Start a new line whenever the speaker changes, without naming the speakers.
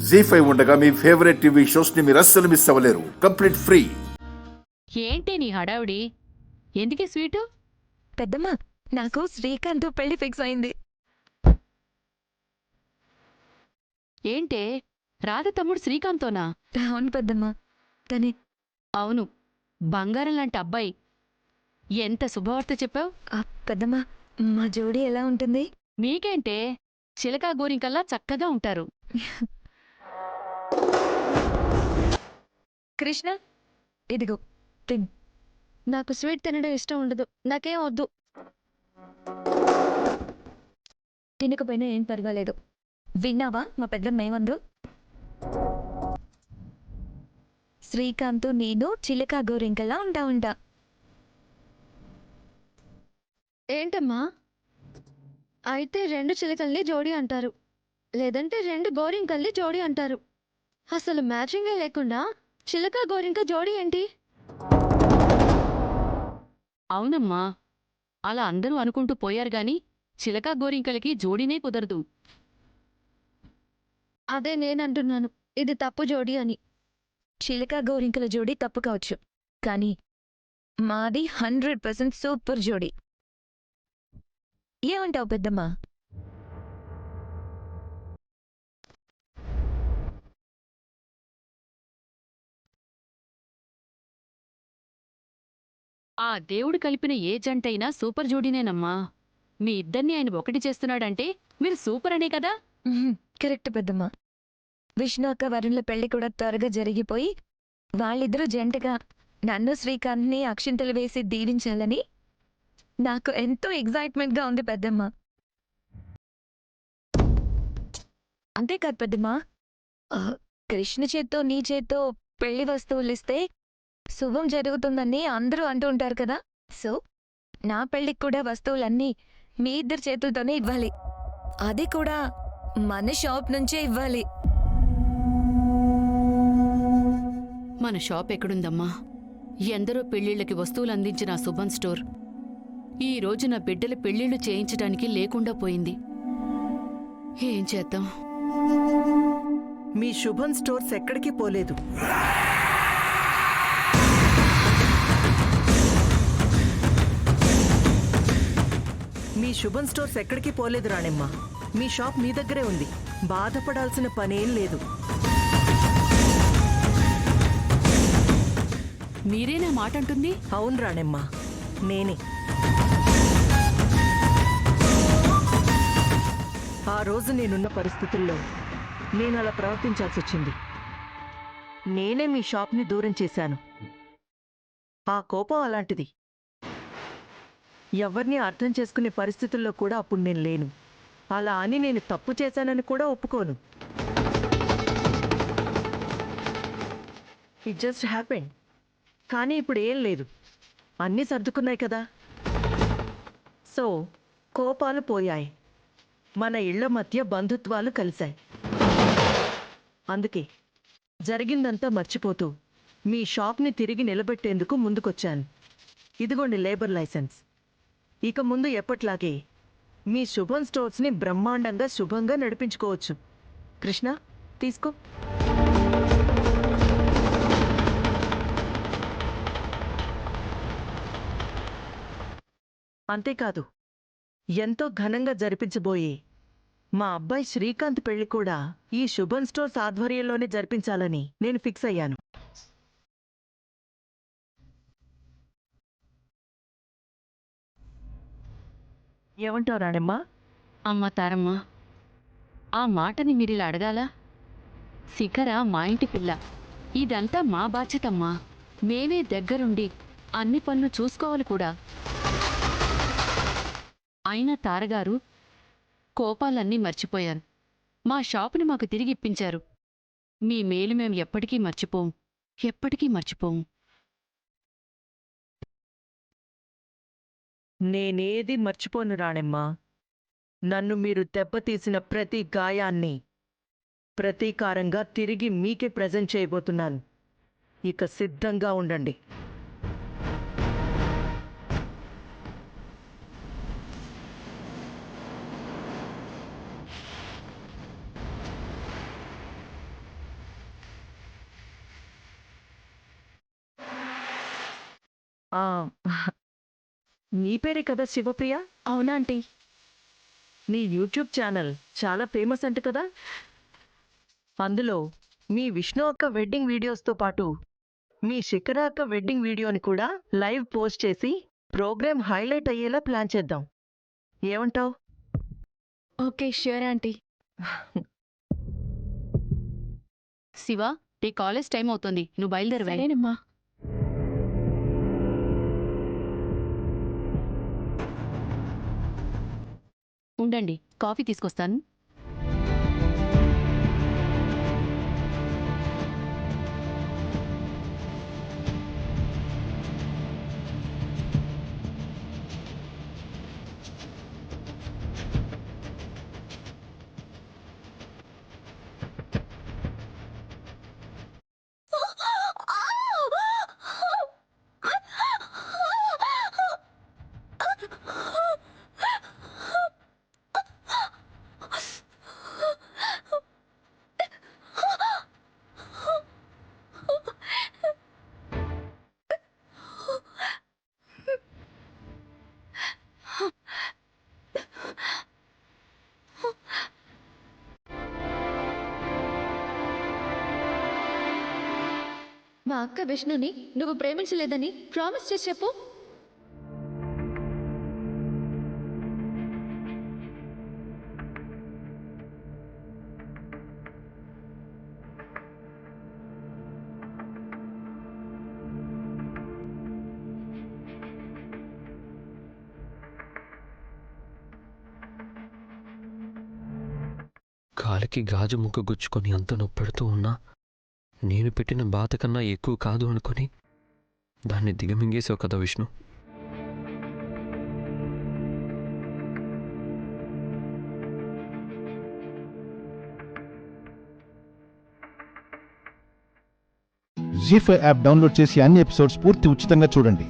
జీ5 ఉండగా మీ favourite TV shows ని మీరు అస్సలు మిస్ అవ్వలేరు. Complete free.
ఏంటి నీ హడావుడి? ఎందుకే స్వీటు?
పెద్దమ్మ, నాకు శ్రీకాంత్ పెళ్లి ఫిక్స్ అయింది.
ఏంటే రాధ తమ్ముడు శ్రీకాంత్తోనా?
అవును పెద్దమ్మ. తనే
అవును, బంగారం లాంటి అబ్బాయి. ఎంత శుభవార్త చెప్పావు.
పెద్దమ్మ, మా జోడీ ఎలా ఉంటుంది?
మీకేంటే చిలకా గోరింకల్లా చక్కగా ఉంటారు.
కృష్ణ, ఇదిగో తిన్.
నాకు స్వీట్ తినడం ఇష్టం ఉండదు. నాకేం వద్దు.
తినకపోయినా ఏం పర్వాలేదు. విన్నావా మా పెద్దమ్మ ఏమందో? శ్రీకాంత్ నేను చిలకా గోరింకలా ఉంటా.
ఏంటమ్మా? అయితే 2 చిలకల్ని జోడీ అంటారు, లేదంటే 2 గోరింకల్ని జోడీ అంటారు. అసలు మ్యాచింగే లేకుండా చిలక గోరింక జోడీ ఏంటి?
అవునమ్మా, అలా అందరూ అనుకుంటూ పోయారు గాని చిలకా గోరింకలకి జోడీనే కుదరదు.
అదే నేనంటున్నాను, ఇది తప్పు జోడీ అని.
చిలకా గోరింకల జోడీ తప్పు కావచ్చు, కానీ మాది 100% సూపర్ జోడీ. ఏమంటావు పెద్దమ్మ?
ఆ దేవుడు కలిపిన ఏ జంటైనా సూపర్ జోడీనేనమ్మా. మీ ఇద్దరిని ఆయన ఒకటి చేస్తున్నాడంటే మీరు సూపర్ అనే కదా.
కరెక్ట్ పెద్దమ్మ. విష్ణు అక్క వరుణ్ల పెళ్లి కూడా త్వరగా జరిగిపోయి వాళ్ళిద్దరూ జంటగా నన్ను శ్రీకాంత్ని అక్షింతలు వేసి దీవించాలని నాకు ఎంతో ఎగ్జైట్మెంట్గా ఉంది పెద్దమ్మ. అంతేకాదు పెద్దమ్మ, ఆ, కృష్ణ చేత్తో నీ చేత్తో పెళ్లి వస్తువులు ఇస్తే శుభం జరుగుతుందని అందరూ అంటూ ఉంటారు కదా. సో నా పెళ్లికి కూడా వస్తువులన్నీ మీ ఇద్దరు చేతులతోనే ఇవ్వాలి. అది కూడా మన షాప్ నుంచే ఇవ్వాలి.
మన షాప్ ఎక్కడుందమ్మా? ఎందరో పెళ్లిళ్లకి వస్తువులు అందించిన ఆ శుభం స్టోర్ ఈ రోజు నా బిడ్డల పెళ్లిళ్లు చేయించడానికి లేకుండా పోయింది. ఏం చేద్దాం?
మీ శుభం స్టోర్స్ ఎక్కడికి పోలేదు. మీ శుభం స్టోర్స్ ఎక్కడికి పోలేదు రాణెమ్మ. మీ షాప్ మీ దగ్గరే ఉంది. బాధపడాల్సిన పనేం లేదు.
మీరేనా మాట అంటుంది?
అవును రాణెమ్మ, నేనే. ఆ రోజు నేనున్న పరిస్థితుల్లో నేను అలా ప్రవర్తించాల్సి వచ్చింది. నేనే మీ షాప్ని దూరం చేశాను. ఆ కోపం అలాంటిది. ఎవరిని అర్థం చేసుకునే పరిస్థితుల్లో కూడా అప్పుడు నేను లేను. అలా అని నేను తప్పు చేశానని కూడా ఒప్పుకోను. It just happened. కానీ ఇప్పుడు ఏం లేదు, అన్నీ సర్దుకున్నాయి కదా. సో కోపాలు పోయాయి, మన ఇళ్ల మధ్య బంధుత్వాలు కలిశాయి. అందుకే జరిగిందంతా మర్చిపోతూ మీ షాప్ని తిరిగి నిలబెట్టేందుకు ముందుకొచ్చాను. ఇదిగోండి లేబర్ లైసెన్స్. ఇక ముందు ఎప్పట్లాగే మీ శుభం స్టోర్స్ని బ్రహ్మాండంగా శుభంగా నడిపించుకోవచ్చు. కృష్ణ, తీసుకో. అంతేకాదు, ఎంతో ఘనంగా జరిపించబోయే మా అబ్బాయి శ్రీకాంత్ పెళ్లి కూడా ఈ శుభం స్టోర్స్ ఆధ్వర్యంలోనే జరిపించాలని నేను ఫిక్స్ అయ్యాను. ఏమంటావు రాణెమ్మా?
అమ్మ తారమ్మ, ఆ మాటని మీరిలా అడగాలా? శిఖర మా ఇంటి పిల్ల. ఇదంతా మా బాధ్యతమ్మా. మేమే దగ్గరుండి అన్ని పనులు చూసుకోవాలి కూడా. అయినా తారగారు కోపాలన్నీ మర్చిపోయారు. మా షాపుని మాకు తిరిగి ఇప్పించారు. మీ మేలు మేము ఎప్పటికీ మర్చిపోం, ఎప్పటికీ మర్చిపోం.
నేనేది మర్చిపోను రాణెమ్మా. నన్ను మీరు దెబ్బతీసిన ప్రతి గాయాన్ని ప్రతీకారంగా తిరిగి మీకే ప్రజెంట్ చేయబోతున్నాను. ఇక సిద్ధంగా ఉండండి. ఆ, నీ పేరే కదా శివప్రియ?
అవునా ఆంటీ?
నీ యూట్యూబ్ ఛానల్ చాలా ఫేమస్ అంట కదా. అందులో మీ విష్ణు అక్క వెడ్డింగ్ వీడియోస్తో పాటు మీ శిఖర అక్క వెడ్డింగ్ వీడియోని కూడా లైవ్ పోస్ట్ చేసి ప్రోగ్రామ్ హైలైట్ అయ్యేలా ప్లాన్ చేద్దాం. ఏమంటావ్?
Okay, sure aunty.
శివ, నీ కాలేజ్ టైం అవుతుంది, నువ్వు బయలుదేరవే.
సరేనమ్మా.
ఉండండి, కాఫీ తీసుకొస్తాను.
మా అక్క విష్ణుని నువ్వు ప్రేమించలేదని ప్రామిస్ చేసి చెప్పు.
కాలికి గాజు ముక్క గుచ్చుకొని అంత నొప్పెడుతూ ఉన్నా నేను పెట్టిన బాధ కన్నా ఎక్కువ కాదు అనుకొని దాన్ని దిగమింగేసావు కదా విష్ణు.
జీ5 యాప్ డౌన్లోడ్ చేసి అన్ని ఎపిసోడ్స్ పూర్తి ఉచితంగా చూడండి.